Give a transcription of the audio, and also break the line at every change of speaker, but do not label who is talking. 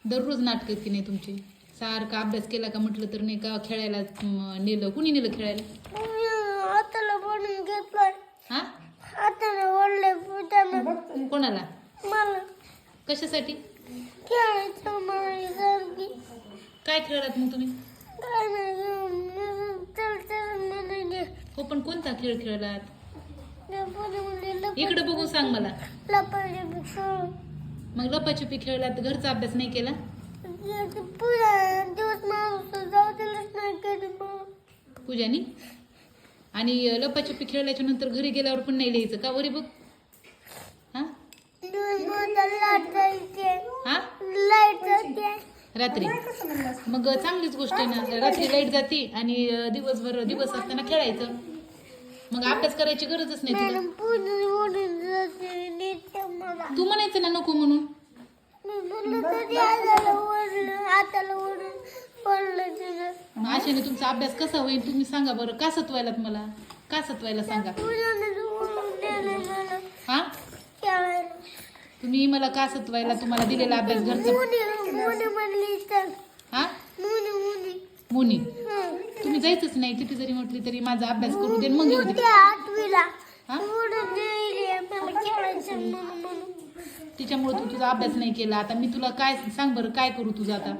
दररोज नाटक की नाही तुमची? सारखा अभ्यास केला का म्हटलं तर नाही का खेळायला नेलं? कुणी नेलं खेळायला?
हाताला बोलून घेतलं.
हा
हाताला ओढले पूजानं.
कोणाला?
मला
कशासाठी?
खेळायचं माझ्यासारखी.
काय खेळलात मग तुम्ही?
काय नाही चल म्हणाले.
हो पण कोणता खेळ खेळलात?
लपाछपी
इकडे बघून सांग मला.
खेळ.
मग लपाछपी खेळलात, घरचा अभ्यास नाही केला?
पुरा दिवस माणूस जाऊ दिलंच नाही कधी मग.
पूजानी? आणि लपाछपी खेळल्याच्या नंतर घरी गेल्यावर पण नाही लिहायचं का? वरी बघ. हा
लाईट जायचे.
हा
लाईट जाते
रात्री. मग चांगलीच गोष्ट आहे ना, रात्री लाईट जाते आणि दिवसभर दिवस असताना खेळायचं. मग अभ्यास करायची गरजच नाही तुला. तू म्हणायचं ना नको म्हणून. अशाने तुमचा अभ्यास कसा होईल तुम्ही सांगा बरं? का सतवायलात मला? का सतवायला सांगा? हा तुम्ही मला का सतवायला? तुम्हाला दिलेला अभ्यास घरचा. हा मुनी तुम्ही जायचंच नाही. किती जरी म्हटली तरी माझा अभ्यास करू दे मग येऊ दे. तिच्यामुळे तू तुझा अभ्यास नाही केला. आता मी तुला काय सांग बरं, काय करू तुझं आता?